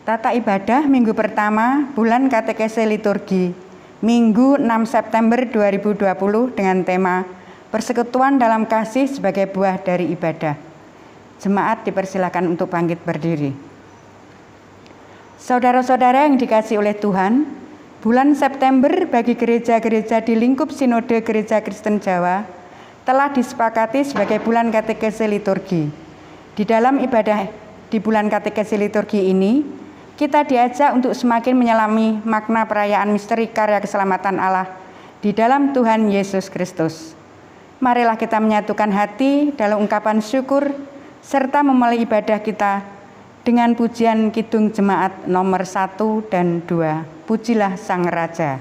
Tata ibadah minggu pertama bulan katekese liturgi Minggu 6 September 2020 dengan tema Persekutuan dalam kasih sebagai buah dari ibadah. Jemaat dipersilakan untuk bangkit berdiri. Saudara-saudara yang dikasihi oleh Tuhan, bulan September bagi gereja-gereja di lingkup Sinode Gereja Kristen Jawa telah disepakati sebagai bulan katekese liturgi. Di dalam ibadah di bulan katekese liturgi ini, kita diajak untuk semakin menyelami makna perayaan misteri karya keselamatan Allah di dalam Tuhan Yesus Kristus. Marilah kita menyatukan hati dalam ungkapan syukur serta memulai ibadah kita dengan pujian Kidung Jemaat nomor 1 dan 2. Pujilah Sang Raja.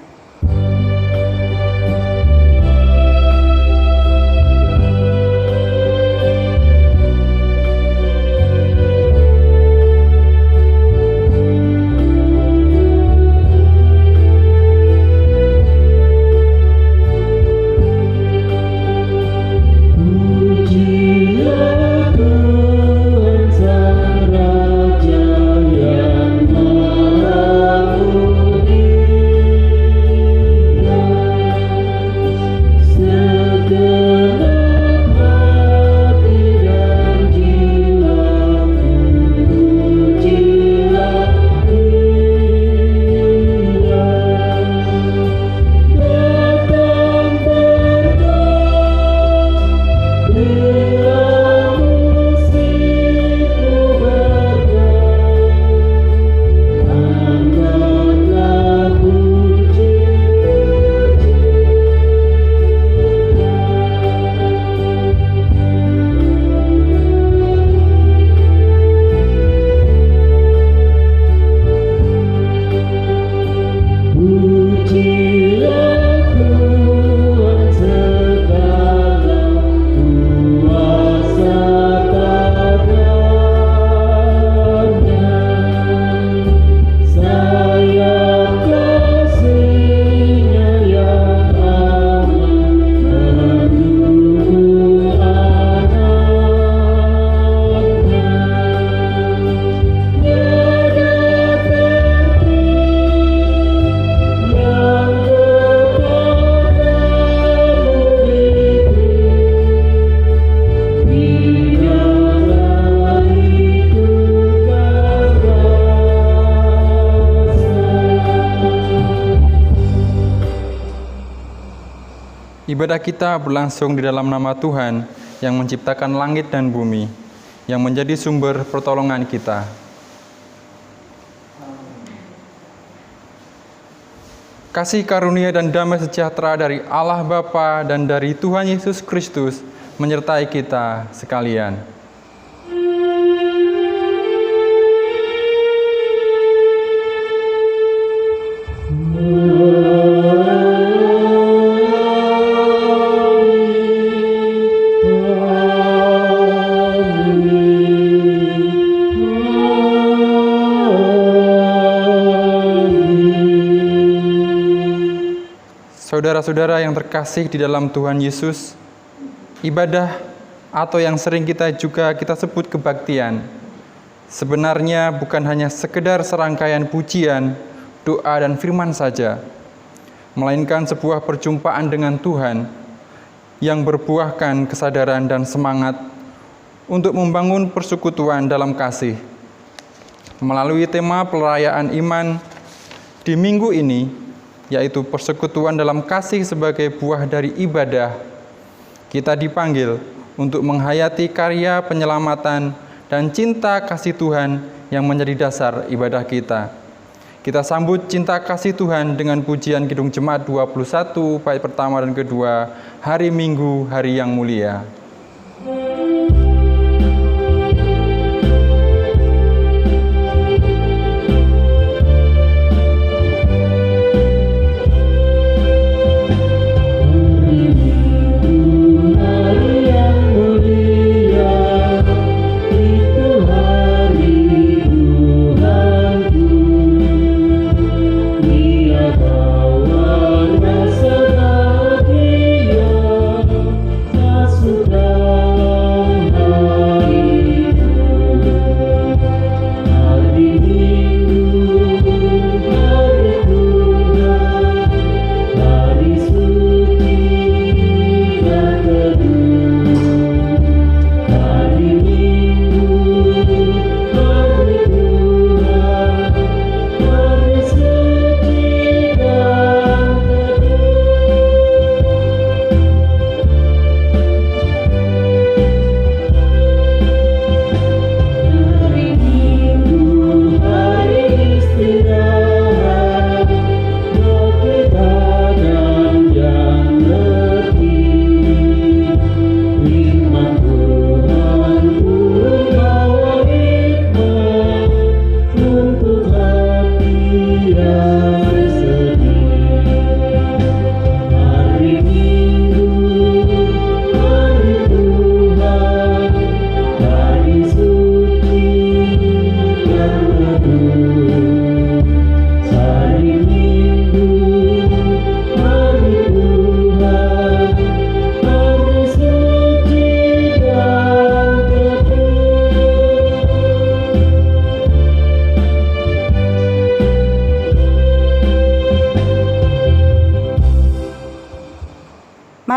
Ibadah kita berlangsung di dalam nama Tuhan yang menciptakan langit dan bumi, yang menjadi sumber pertolongan kita. Kasih karunia dan damai sejahtera dari Allah Bapa dan dari Tuhan Yesus Kristus menyertai kita sekalian. Saudara-saudara yang terkasih di dalam Tuhan Yesus, ibadah atau yang sering kita sebut kebaktian, sebenarnya bukan hanya sekedar serangkaian pujian, doa dan firman saja, melainkan sebuah perjumpaan dengan Tuhan yang berbuahkan kesadaran dan semangat untuk membangun persekutuan dalam kasih. Melalui tema perayaan iman di minggu ini, yaitu persekutuan dalam kasih sebagai buah dari ibadah, kita dipanggil untuk menghayati karya penyelamatan dan cinta kasih Tuhan yang menjadi dasar ibadah kita. Kita sambut cinta kasih Tuhan dengan pujian Kidung Jemaat 21, bait pertama dan kedua, Hari Minggu, Hari yang Mulia. Sudah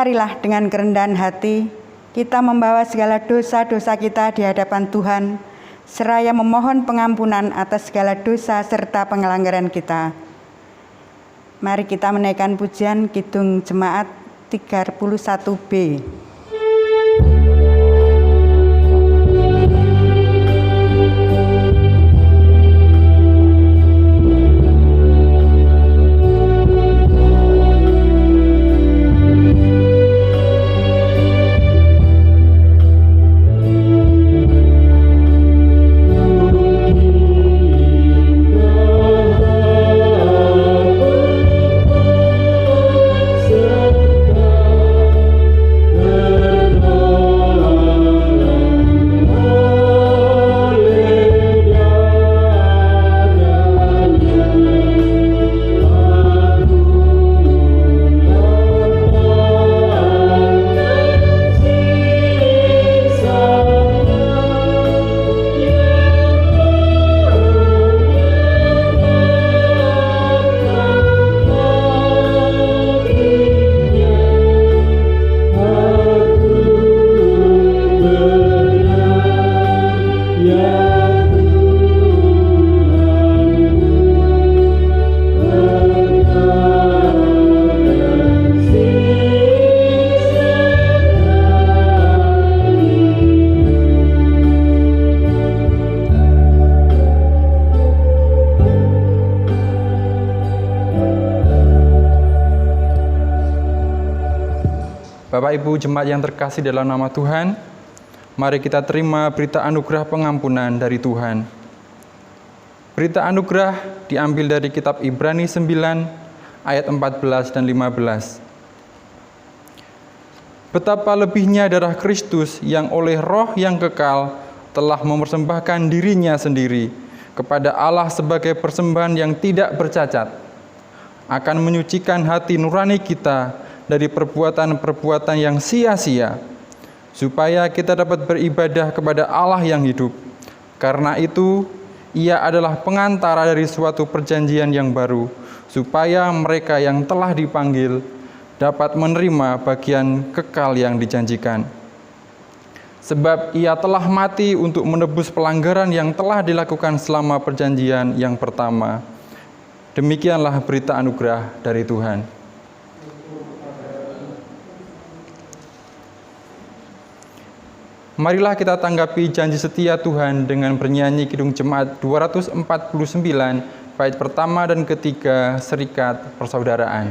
Marilah dengan kerendahan hati kita membawa segala dosa-dosa kita di hadapan Tuhan, seraya memohon pengampunan atas segala dosa serta pelanggaran kita. Mari kita menaikkan pujian Kidung Jemaat 31B. Bapak Ibu jemaat yang terkasih dalam nama Tuhan, mari kita terima berita anugerah pengampunan dari Tuhan. Berita anugerah diambil dari kitab Ibrani 9 ayat 14 dan 15. Betapa lebihnya darah Kristus yang oleh Roh yang kekal telah mempersembahkan dirinya sendiri kepada Allah sebagai persembahan yang tidak bercacat, akan menyucikan hati nurani kita dari perbuatan-perbuatan yang sia-sia, supaya kita dapat beribadah kepada Allah yang hidup. Karena itu, Ia adalah pengantara dari suatu perjanjian yang baru, supaya mereka yang telah dipanggil dapat menerima bagian kekal yang dijanjikan. Sebab Ia telah mati untuk menebus pelanggaran yang telah dilakukan selama perjanjian yang pertama. Demikianlah berita anugerah dari Tuhan. Marilah kita tanggapi janji setia Tuhan dengan bernyanyi Kidung Jemaat 249, bait pertama dan ketiga, Serikat Persaudaraan.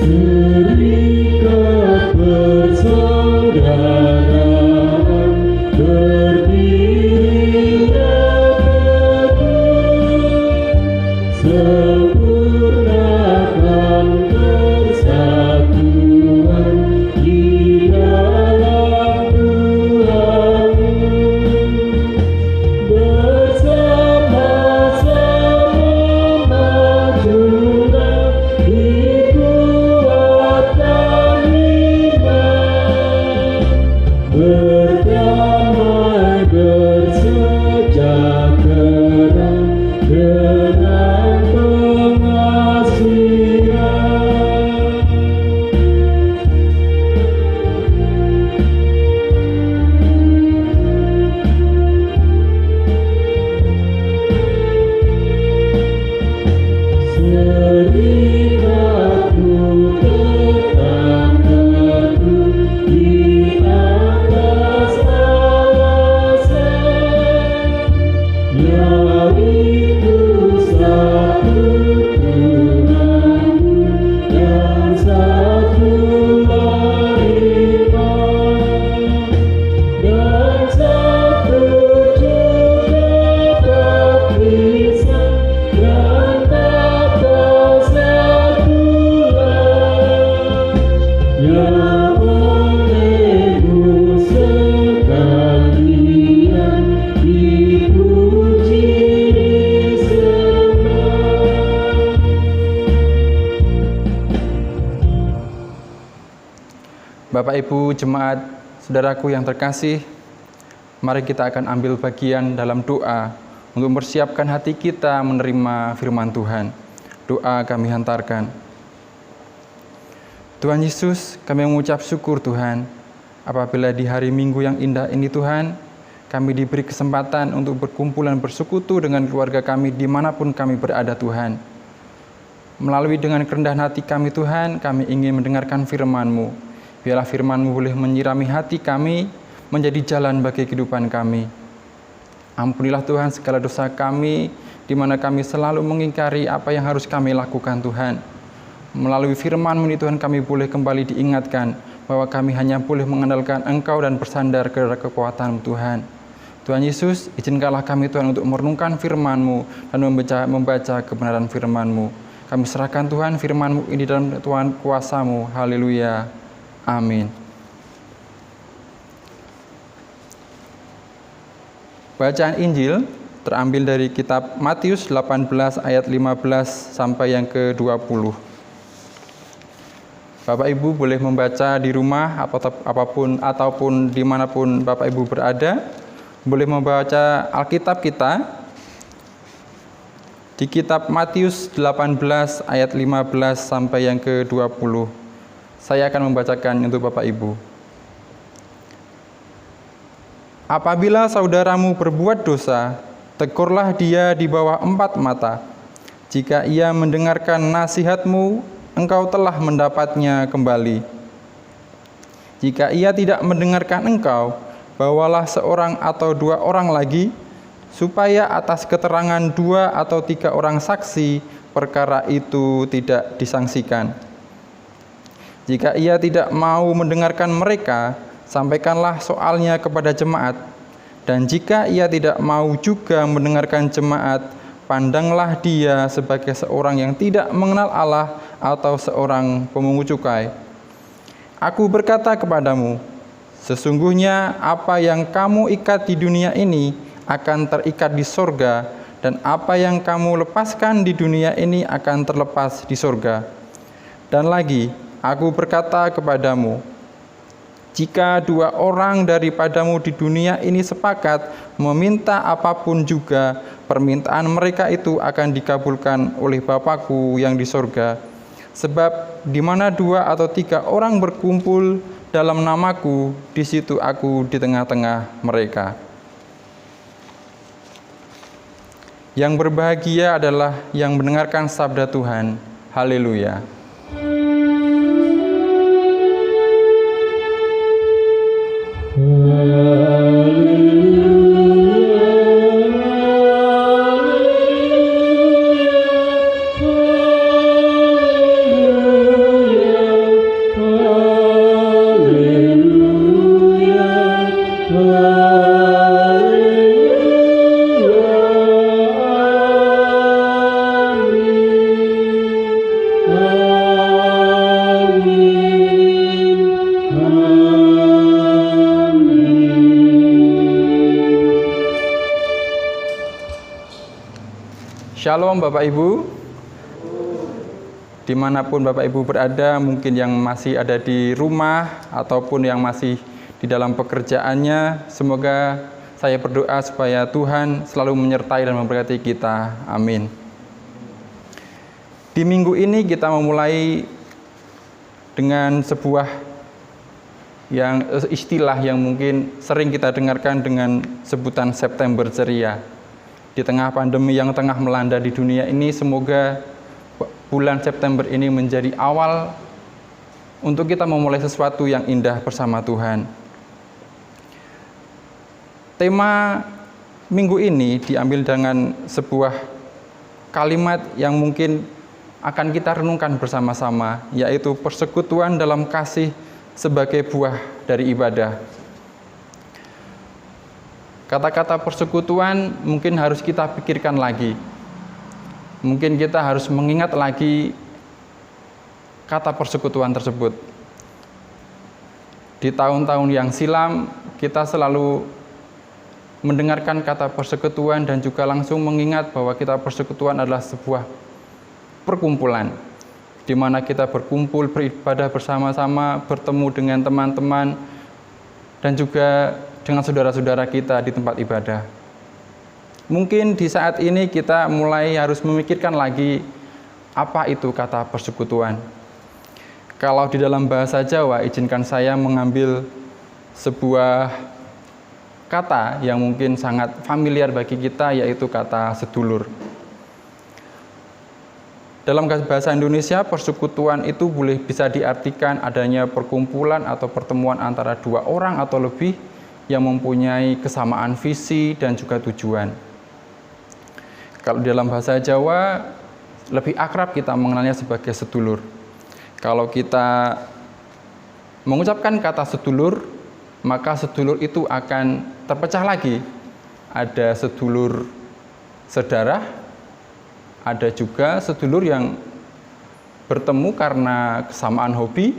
Serikat persaudaraan berdiri sempurnakan persatuan di dalam Tuhan, bersama-sama majulah dikuatkan iman, berdamai bersejahtera dengan Bapak Ibu jemaat, saudaraku yang terkasih, Mari kita akan ambil bagian dalam doa untuk mempersiapkan hati kita menerima firman Tuhan. Doa kami hantarkan. Tuhan Yesus, kami mengucap syukur Tuhan, apabila di hari Minggu yang indah ini Tuhan, kami diberi kesempatan untuk berkumpul dan bersekutu dengan keluarga kami dimanapun kami berada Tuhan. Melalui dengan kerendahan hati kami Tuhan, kami ingin mendengarkan firman-Mu. Biarlah firman-Mu boleh menyirami hati kami, menjadi jalan bagi kehidupan kami. Ampunilah Tuhan segala dosa kami, di mana kami selalu mengingkari apa yang harus kami lakukan Tuhan. Melalui firman-Mu ini Tuhan, kami boleh kembali diingatkan bahwa kami hanya boleh mengandalkan Engkau dan bersandar kepada kekuatan-Mu Tuhan. Tuhan Yesus, izinkanlah kami Tuhan untuk merenungkan firman-Mu dan membaca kebenaran firman-Mu. Kami serahkan Tuhan firman-Mu ini dalam Tuhan kuasa-Mu. Haleluya. Amin. Bacaan Injil terambil dari kitab Matius 18 ayat 15 sampai yang ke-20. Bapak Ibu boleh membaca di rumah ataupun dimanapun Bapak Ibu berada, boleh membaca Alkitab kita di kitab Matius 18 ayat 15 sampai yang ke-20. Saya akan membacakan untuk Bapak Ibu. Apabila saudaramu berbuat dosa, tegurlah dia di bawah 4 mata. Jika ia mendengarkan nasihatmu, engkau telah mendapatnya kembali. Jika ia tidak mendengarkan engkau, bawalah seorang atau 2 orang lagi, supaya atas keterangan 2 atau 3 orang saksi, perkara itu tidak disangsikan. Jika ia tidak mau mendengarkan mereka, sampaikanlah soalnya kepada jemaat. Dan jika ia tidak mau juga mendengarkan jemaat, pandanglah dia sebagai seorang yang tidak mengenal Allah atau seorang pemungut cukai. Aku berkata kepadamu, sesungguhnya apa yang kamu ikat di dunia ini akan terikat di sorga, dan apa yang kamu lepaskan di dunia ini akan terlepas di sorga. Dan lagi, aku berkata kepadamu, jika 2 orang daripadamu di dunia ini sepakat meminta apapun juga, permintaan mereka itu akan dikabulkan oleh Bapa-Ku yang di sorga. Sebab di mana 2 atau 3 orang berkumpul dalam nama-Ku, di situ Aku di tengah-tengah mereka. Yang berbahagia adalah yang mendengarkan sabda Tuhan. Haleluya. Shalom Bapak Ibu, dimanapun Bapak Ibu berada, mungkin yang masih ada di rumah ataupun yang masih di dalam pekerjaannya, semoga saya berdoa supaya Tuhan selalu menyertai dan memberkati kita. Amin. Di minggu ini kita memulai dengan sebuah istilah yang mungkin sering kita dengarkan dengan sebutan September ceria. Di tengah pandemi yang tengah melanda di dunia ini, semoga bulan September ini menjadi awal untuk kita memulai sesuatu yang indah bersama Tuhan. Tema minggu ini diambil dengan sebuah kalimat yang mungkin akan kita renungkan bersama-sama, yaitu persekutuan dalam kasih sebagai buah dari ibadah. Kata-kata persekutuan mungkin harus kita pikirkan lagi. Mungkin kita harus mengingat lagi kata persekutuan tersebut. Di tahun-tahun yang silam, kita selalu mendengarkan kata persekutuan dan juga langsung mengingat bahwa kita persekutuan adalah sebuah perkumpulan, di mana kita berkumpul beribadah bersama-sama, bertemu dengan teman-teman, dan juga dengan saudara-saudara kita di tempat ibadah. Mungkin di saat ini kita mulai harus memikirkan lagi apa itu kata persekutuan. Kalau di dalam bahasa Jawa, izinkan saya mengambil sebuah kata yang mungkin sangat familiar bagi kita, yaitu kata sedulur. Dalam bahasa Indonesia, persekutuan itu bisa diartikan adanya perkumpulan atau pertemuan antara dua orang atau lebih yang mempunyai kesamaan visi dan juga tujuan. Kalau dalam bahasa Jawa, lebih akrab kita mengenalnya sebagai sedulur. Kalau kita mengucapkan kata sedulur, maka sedulur itu akan terpecah lagi. Ada sedulur saudara, ada juga sedulur yang bertemu karena kesamaan hobi,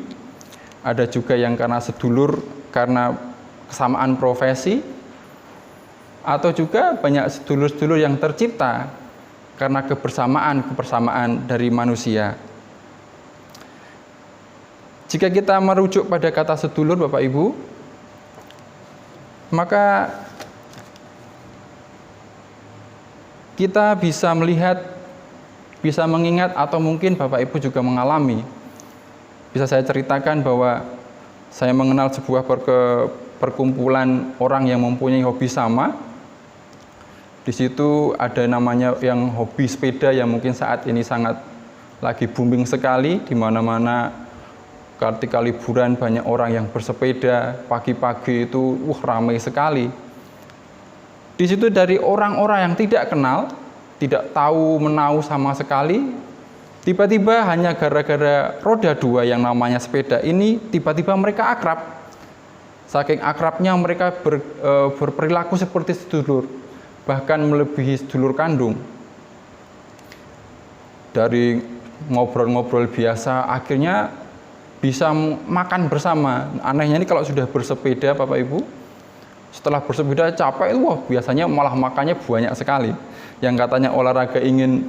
ada juga yang karena sedulur karena kesamaan profesi, atau juga banyak sedulur-sedulur yang tercipta karena kebersamaan dari manusia. Jika kita merujuk pada kata sedulur, Bapak Ibu, maka kita bisa melihat, bisa mengingat, atau mungkin Bapak Ibu juga mengalami. Bisa saya ceritakan bahwa saya mengenal sebuah perkumpulan orang yang mempunyai hobi sama. Di situ ada namanya yang hobi sepeda yang mungkin saat ini sangat lagi booming sekali, di mana-mana ketika liburan banyak orang yang bersepeda, pagi-pagi itu ramai sekali. Di situ dari orang-orang yang tidak kenal, tidak tahu menahu sama sekali, tiba-tiba hanya gara-gara roda dua yang namanya sepeda ini, tiba-tiba mereka akrab. Saking akrabnya mereka berperilaku seperti sedulur, bahkan melebihi sedulur kandung. Dari ngobrol-ngobrol biasa, akhirnya bisa makan bersama. Anehnya ini kalau sudah bersepeda, Bapak Ibu, setelah bersepeda capek, biasanya malah makannya banyak sekali. Yang katanya olahraga ingin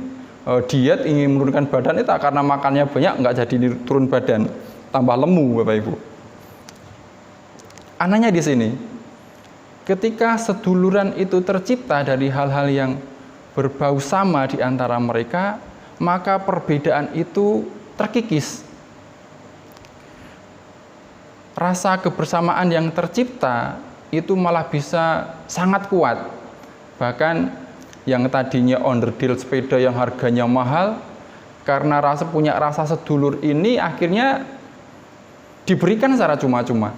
diet, ingin menurunkan badan, itu karena makannya banyak nggak jadi turun badan, tambah lemu, Bapak Ibu. Anehnya di sini, ketika seduluran itu tercipta dari hal-hal yang berbau sama di antara mereka, maka perbedaan itu terkikis. Rasa kebersamaan yang tercipta itu malah bisa sangat kuat. Bahkan yang tadinya onderdil sepeda yang harganya mahal, karena punya rasa sedulur ini akhirnya diberikan secara cuma-cuma.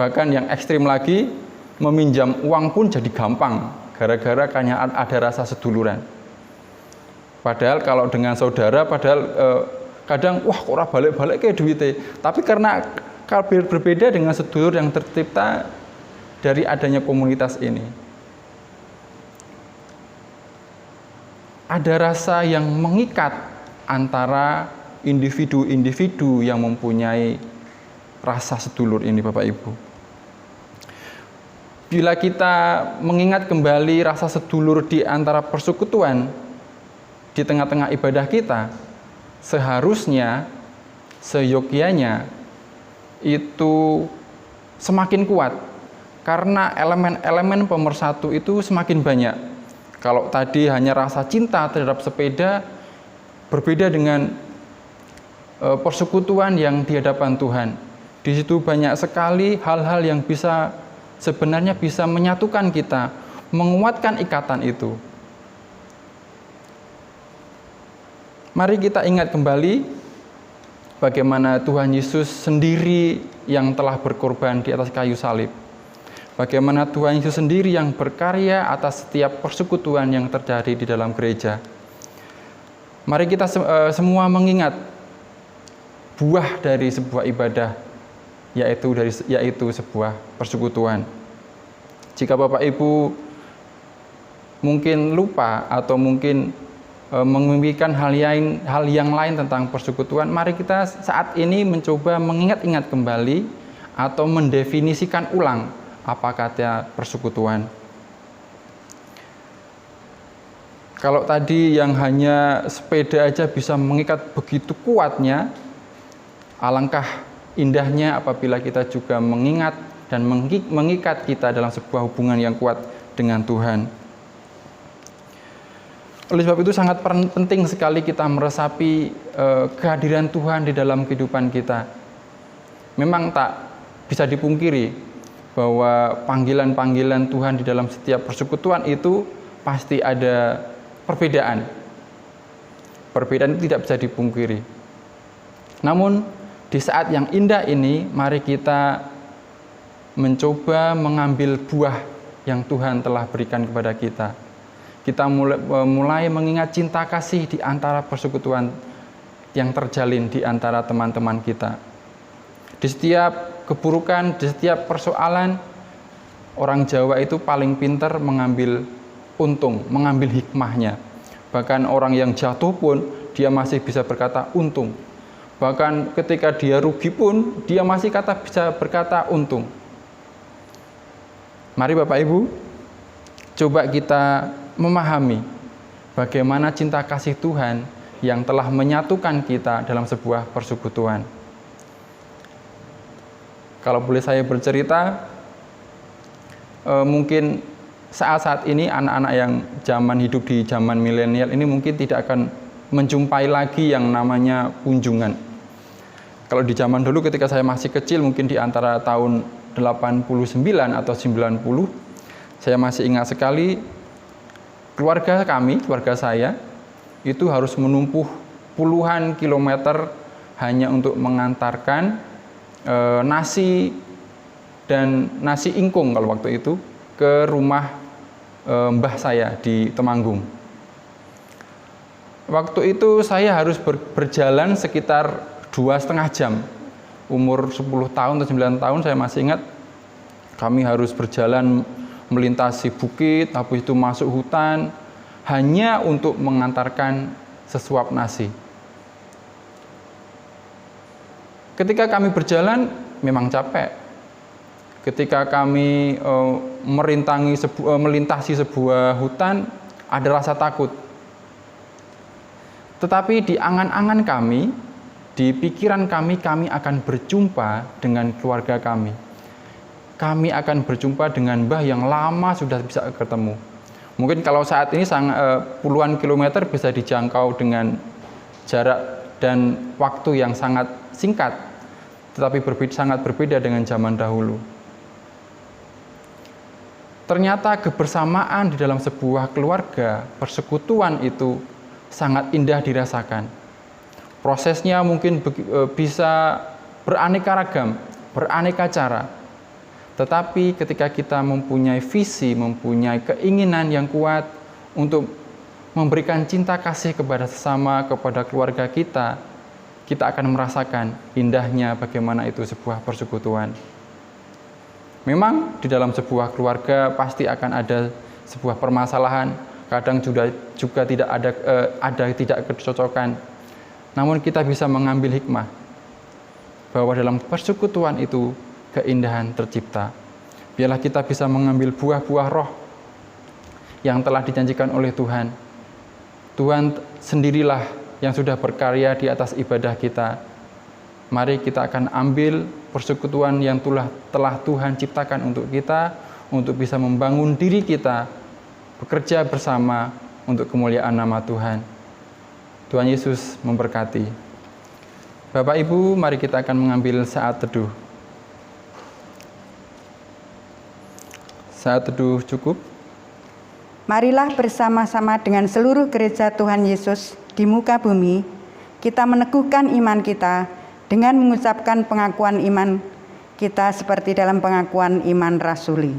Bahkan yang ekstrim lagi, meminjam uang pun jadi gampang, gara-gara hanya ada rasa seduluran. Padahal kalau dengan saudara, kadang kok ora balik-balik kayak duitnya. Tapi karena berbeda dengan sedulur yang tercipta dari adanya komunitas ini. Ada rasa yang mengikat antara individu-individu yang mempunyai rasa sedulur ini, Bapak Ibu. Bila kita mengingat kembali rasa sedulur di antara persekutuan di tengah-tengah ibadah kita, seharusnya, seyogyanya itu semakin kuat, karena elemen-elemen pemersatu itu semakin banyak. Kalau tadi hanya rasa cinta terhadap sepeda, berbeda dengan persekutuan yang di hadapan Tuhan. Di situ banyak sekali hal-hal yang sebenarnya bisa menyatukan kita, menguatkan ikatan itu. Mari kita ingat kembali bagaimana Tuhan Yesus sendiri yang telah berkorban di atas kayu salib. Bagaimana Tuhan Yesus sendiri yang berkarya atas setiap persekutuan yang terjadi di dalam gereja. Mari kita semua mengingat buah dari sebuah ibadah, yaitu sebuah persekutuan. Jika Bapak Ibu mungkin lupa atau mungkin memikirkan hal yang lain tentang persekutuan, mari kita saat ini mencoba mengingat-ingat kembali atau mendefinisikan ulang apa kata persekutuan. Kalau tadi yang hanya sepeda aja bisa mengikat begitu kuatnya, alangkah indahnya apabila kita juga mengingat dan mengikat kita dalam sebuah hubungan yang kuat dengan Tuhan. Oleh sebab itu sangat penting sekali kita meresapi kehadiran Tuhan di dalam kehidupan kita. Memang tak bisa dipungkiri bahwa panggilan-panggilan Tuhan di dalam setiap persekutuan itu pasti ada perbedaan. Perbedaan itu tidak bisa dipungkiri. Namun di saat yang indah ini, mari kita mencoba mengambil buah yang Tuhan telah berikan kepada kita. Kita mulai mengingat cinta kasih di antara persekutuan yang terjalin di antara teman-teman kita. Di setiap keburukan, di setiap persoalan, orang Jawa itu paling pintar mengambil untung, mengambil hikmahnya. Bahkan orang yang jatuh pun, dia masih bisa berkata untung. Bahkan ketika dia rugi pun, dia masih bisa berkata untung. Mari Bapak Ibu, coba kita memahami bagaimana cinta kasih Tuhan yang telah menyatukan kita dalam sebuah persekutuan. Kalau boleh saya bercerita, mungkin saat-saat ini anak-anak yang hidup di zaman milenial ini mungkin tidak akan menjumpai lagi yang namanya kunjungan. Kalau di zaman dulu ketika saya masih kecil, mungkin di antara tahun 89 atau 90, saya masih ingat sekali keluarga saya itu harus menempuh puluhan kilometer hanya untuk mengantarkan nasi ingkung kalau waktu itu ke rumah mbah saya di Temanggung. Waktu itu saya harus berjalan sekitar 2,5 jam. Umur 10 tahun atau 9 tahun saya masih ingat, kami harus berjalan melintasi bukit, habis itu masuk hutan, hanya untuk mengantarkan sesuap nasi. Ketika kami berjalan, memang capek. Ketika kami melintasi sebuah hutan, ada rasa takut. Tetapi di angan-angan kami, di pikiran kami akan berjumpa dengan keluarga kami. Kami akan berjumpa dengan mbah yang lama sudah bisa ketemu. Mungkin kalau saat ini puluhan kilometer bisa dijangkau dengan jarak dan waktu yang sangat singkat, tetapi sangat berbeda dengan zaman dahulu. Ternyata kebersamaan di dalam sebuah keluarga, persekutuan itu sangat indah dirasakan. Prosesnya mungkin bisa beraneka ragam, beraneka cara. Tetapi ketika kita mempunyai visi, mempunyai keinginan yang kuat untuk memberikan cinta kasih kepada sesama, kepada keluarga kita akan merasakan indahnya bagaimana itu sebuah persekutuan. Memang di dalam sebuah keluarga pasti akan ada sebuah permasalahan, kadang juga tidak ada tidak kecocokan. Namun kita bisa mengambil hikmah bahwa dalam persekutuan itu keindahan tercipta. Biarlah kita bisa mengambil buah-buah roh yang telah dijanjikan oleh Tuhan. Tuhan sendirilah yang sudah berkarya di atas ibadah kita. Mari kita akan ambil persekutuan yang telah Tuhan ciptakan untuk kita, untuk bisa membangun diri kita, bekerja bersama untuk kemuliaan nama Tuhan. Tuhan Yesus memberkati. Bapak Ibu, mari kita akan mengambil saat teduh. Saat teduh cukup. Marilah bersama-sama dengan seluruh gereja Tuhan Yesus di muka bumi, kita meneguhkan iman kita dengan mengucapkan pengakuan iman kita seperti dalam pengakuan iman rasuli.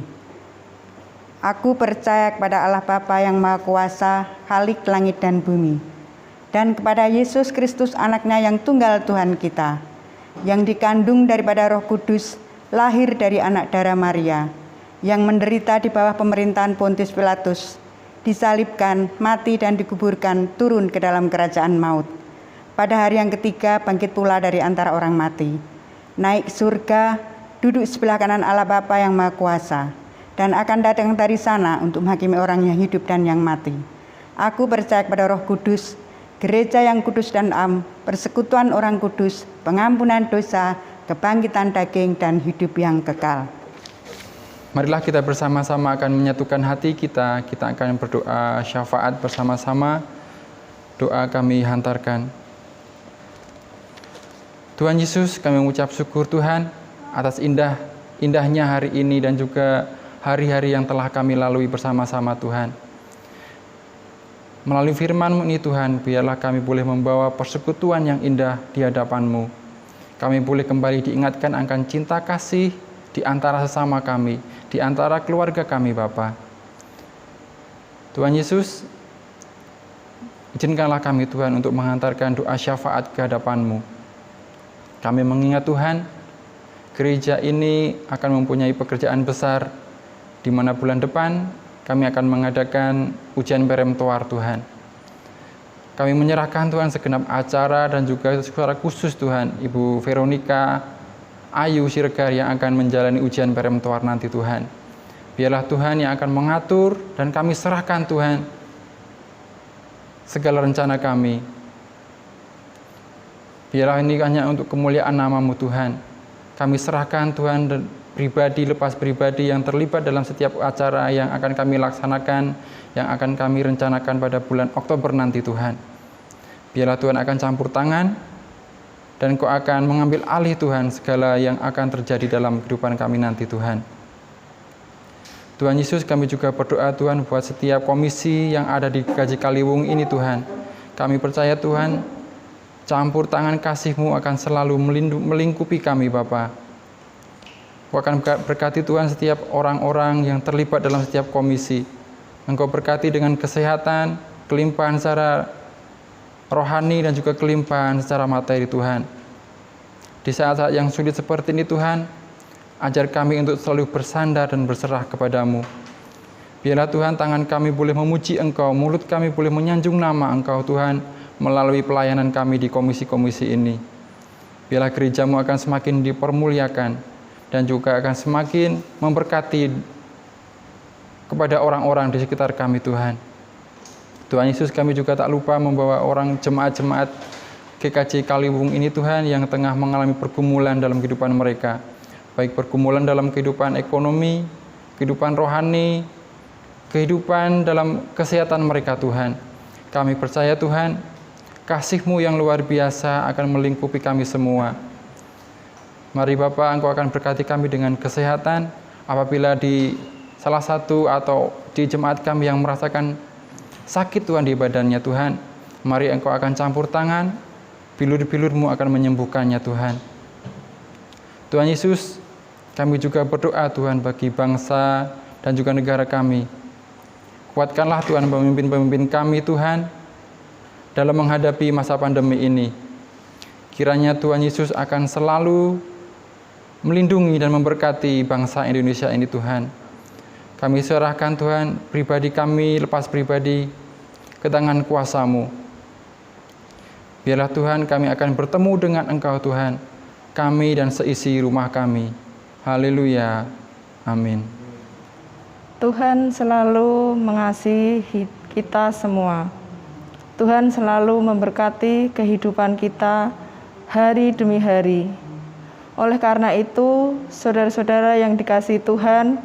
Aku percaya kepada Allah Bapa yang Maha Kuasa, Khalik langit dan bumi, dan kepada Yesus Kristus anaknya yang tunggal Tuhan kita, yang dikandung daripada Roh Kudus, lahir dari anak darah Maria, yang menderita di bawah pemerintahan Pontius Pilatus, disalibkan, mati dan dikuburkan, turun ke dalam kerajaan maut. Pada hari yang ketiga bangkit pula dari antara orang mati, naik surga, duduk sebelah kanan Allah Bapa yang Maha Kuasa, dan akan datang dari sana untuk menghakimi orang yang hidup dan yang mati. Aku percaya kepada Roh Kudus, gereja yang kudus dan am, persekutuan orang kudus, pengampunan dosa, kebangkitan daging dan hidup yang kekal. Marilah kita bersama-sama akan menyatukan hati kita. Kita akan berdoa syafaat bersama-sama. Doa kami hantarkan. Tuhan Yesus, kami mengucap syukur Tuhan atas indahnya hari ini dan juga hari-hari yang telah kami lalui bersama-sama Tuhan. Melalui firman-Mu ini Tuhan, biarlah kami boleh membawa persekutuan yang indah di hadapan-Mu. Kami boleh kembali diingatkan akan cinta kasih di antara sesama kami, di antara keluarga kami Bapa. Tuhan Yesus, izinkanlah kami Tuhan untuk menghantarkan doa syafaat ke hadapan-Mu. Kami mengingat Tuhan, gereja ini akan mempunyai pekerjaan besar, di mana bulan depan kami akan mengadakan ujian peremtoar Tuhan. Kami menyerahkan Tuhan segenap acara dan juga secara khusus Tuhan, Ibu Veronica Ayu Siregar yang akan menjalani ujian peremtoar nanti Tuhan. Biarlah Tuhan yang akan mengatur dan kami serahkan Tuhan segala rencana kami. Biarlah ini hanya untuk kemuliaan nama-Mu Tuhan. Kami serahkan Tuhan pribadi lepas pribadi yang terlibat dalam setiap acara yang akan kami laksanakan, yang akan kami rencanakan pada bulan Oktober nanti Tuhan. Biarlah Tuhan akan campur tangan dan Kau akan mengambil alih Tuhan segala yang akan terjadi dalam kehidupan kami nanti Tuhan. Tuhan Yesus, kami juga berdoa Tuhan buat setiap komisi yang ada di GKJ Kaliwung ini Tuhan. Kami percaya Tuhan, campur tangan kasih-Mu akan selalu melingkupi kami Bapa. Kau akan berkati Tuhan setiap orang-orang yang terlibat dalam setiap komisi. Engkau berkati dengan kesehatan, kelimpahan secara rohani dan juga kelimpahan secara materi Tuhan. Di saat-saat yang sulit seperti ini Tuhan, ajar kami untuk selalu bersandar dan berserah kepadamu. Biarlah Tuhan tangan kami boleh memuji Engkau, mulut kami boleh menyanjung nama Engkau Tuhan, melalui pelayanan kami di komisi-komisi ini. Biarlah gereja-Mu akan semakin dipermuliakan dan juga akan semakin memberkati kepada orang-orang di sekitar kami Tuhan. Tuhan Yesus, kami juga tak lupa membawa orang jemaat-jemaat GKJ Kaliwung ini Tuhan yang tengah mengalami pergumulan dalam kehidupan mereka. Baik pergumulan dalam kehidupan ekonomi, kehidupan rohani, kehidupan dalam kesehatan mereka Tuhan. Kami percaya Tuhan, kasih-Mu yang luar biasa akan melingkupi kami semua. Mari Bapa, Engkau akan berkati kami dengan kesehatan apabila di salah satu atau di jemaat kami yang merasakan sakit Tuhan di badannya Tuhan. Mari Engkau akan campur tangan, bilur-bilur-Mu akan menyembuhkannya Tuhan. Tuhan Yesus, kami juga berdoa Tuhan bagi bangsa dan juga negara kami. Kuatkanlah Tuhan pemimpin-pemimpin kami Tuhan dalam menghadapi masa pandemi ini. Kiranya Tuhan Yesus akan selalu melindungi dan memberkati bangsa Indonesia ini Tuhan. Kami serahkan Tuhan pribadi kami, lepas pribadi ke tangan kuasa-Mu. Biarlah Tuhan kami akan bertemu dengan Engkau Tuhan, kami dan seisi rumah kami. Haleluya. Amin. Tuhan selalu mengasihi kita semua. Tuhan selalu memberkati kehidupan kita hari demi hari. Oleh karena itu, saudara-saudara yang dikasihi Tuhan,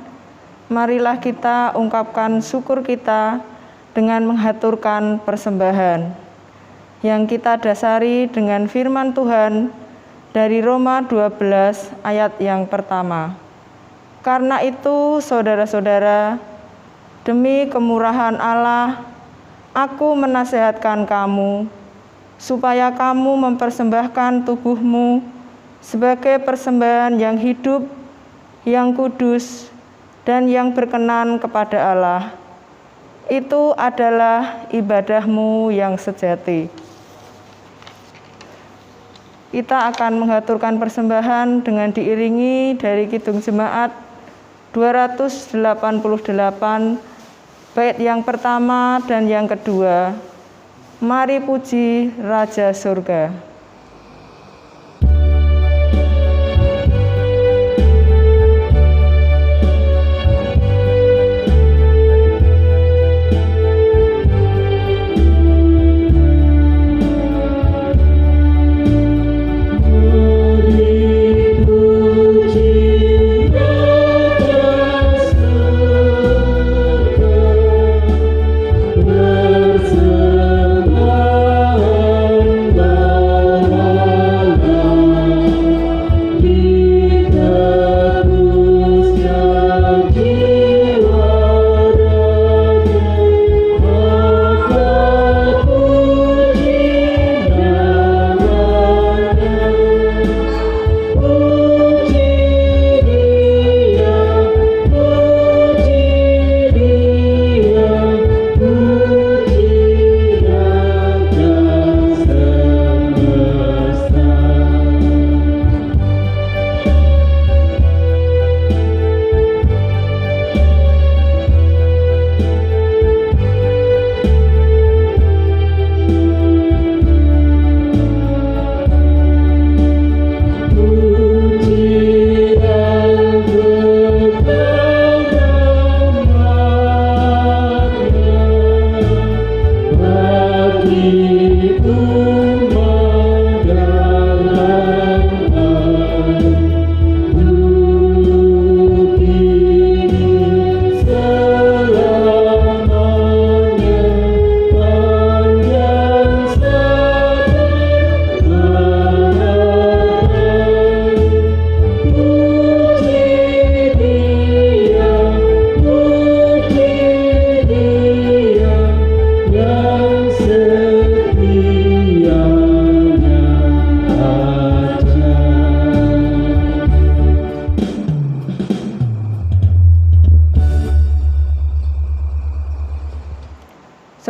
marilah kita ungkapkan syukur kita dengan menghaturkan persembahan yang kita dasari dengan firman Tuhan dari Roma 12 ayat yang pertama. Karena itu, saudara-saudara, demi kemurahan Allah, aku menasihatkan kamu supaya kamu mempersembahkan tubuhmu sebagai persembahan yang hidup, yang kudus, dan yang berkenan kepada Allah. Itu adalah ibadahmu yang sejati. Kita akan mengaturkan persembahan dengan diiringi dari Kidung Jemaat 288, bait yang pertama dan yang kedua. Mari puji Raja Surga.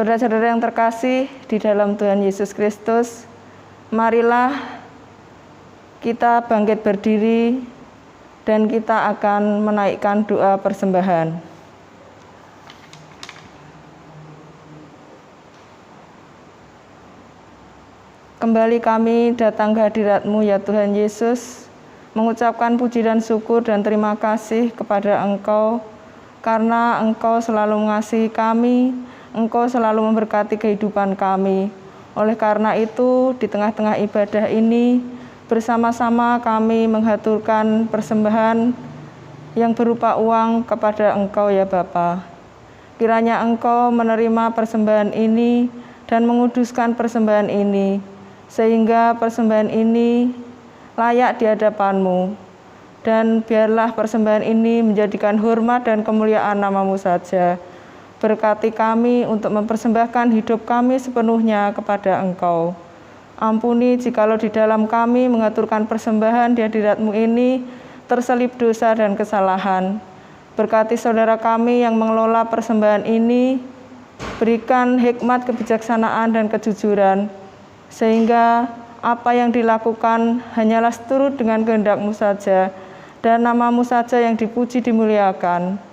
Saudara-saudara yang terkasih di dalam Tuhan Yesus Kristus, marilah kita bangkit berdiri dan kita akan menaikkan doa persembahan. Kembali kami datang ke hadirat-Mu ya Tuhan Yesus, mengucapkan puji dan syukur dan terima kasih kepada Engkau, karena Engkau selalu mengasihi kami, Engkau selalu memberkati kehidupan kami. Oleh karena itu, di tengah-tengah ibadah ini, bersama-sama kami menghaturkan persembahan yang berupa uang kepada Engkau ya Bapa. Kiranya Engkau menerima persembahan ini dan menguduskan persembahan ini, sehingga persembahan ini layak di hadapan-Mu. Dan biarlah persembahan ini menjadikan hormat dan kemuliaan nama-Mu saja. Berkati kami untuk mempersembahkan hidup kami sepenuhnya kepada Engkau. Ampuni jikalau di dalam kami mengaturkan persembahan di hadirat-Mu ini terselip dosa dan kesalahan. Berkati saudara kami yang mengelola persembahan ini, berikan hikmat, kebijaksanaan, dan kejujuran, sehingga apa yang dilakukan hanyalah seturut dengan kehendak-Mu saja, dan nama-Mu saja yang dipuji dimuliakan.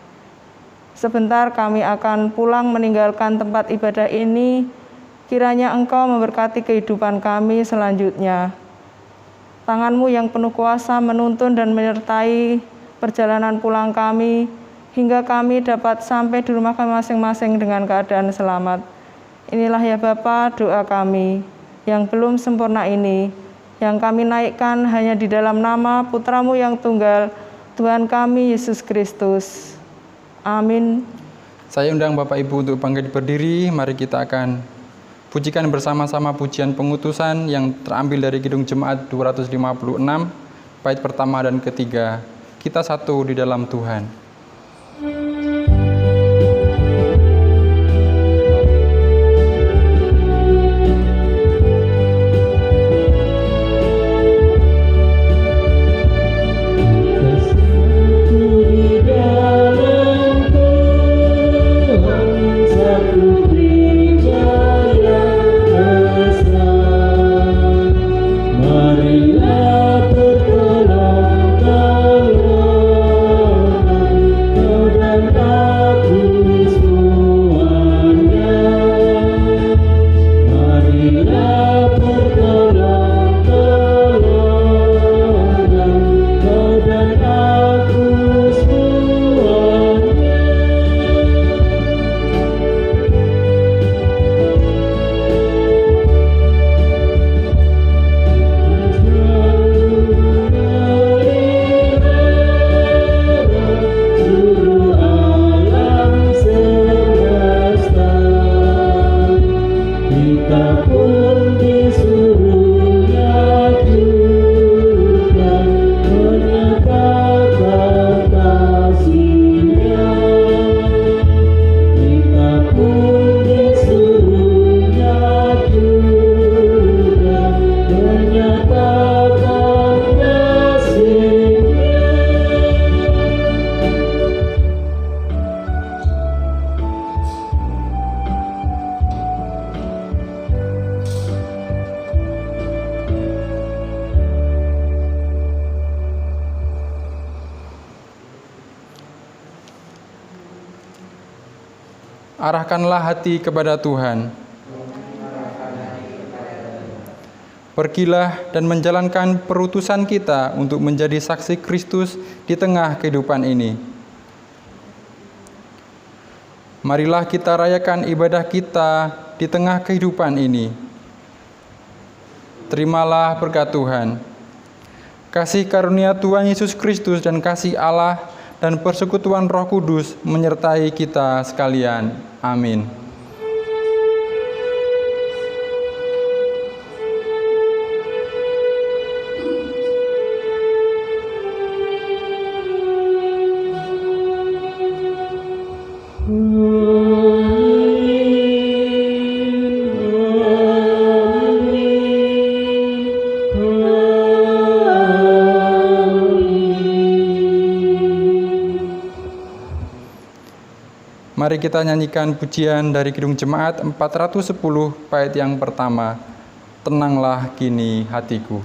Sebentar kami akan pulang meninggalkan tempat ibadah ini, kiranya Engkau memberkati kehidupan kami selanjutnya. Tangan-Mu yang penuh kuasa menuntun dan menyertai perjalanan pulang kami, hingga kami dapat sampai di rumah kami masing-masing dengan keadaan selamat. Inilah ya Bapa doa kami yang belum sempurna ini, yang kami naikkan hanya di dalam nama Putra-Mu yang tunggal, Tuhan kami Yesus Kristus. Amin. Saya undang Bapak Ibu untuk bangkit berdiri. Mari kita akan pujikan bersama-sama pujian pengutusan yang terambil dari Kidung Jemaat 256, bait pertama dan ketiga. Kita satu di dalam Tuhan. Arahkanlah hati kepada Tuhan. Pergilah dan menjalankan perutusan kita untuk menjadi saksi Kristus di tengah kehidupan ini. Marilah kita rayakan ibadah kita di tengah kehidupan ini. Terimalah berkat Tuhan. Kasih karunia Tuhan Yesus Kristus dan kasih Allah dan persekutuan Roh Kudus menyertai kita sekalian. Amin. Mari kita nyanyikan pujian dari Kidung Jemaat 410 bait yang pertama. Tenanglah kini hatiku.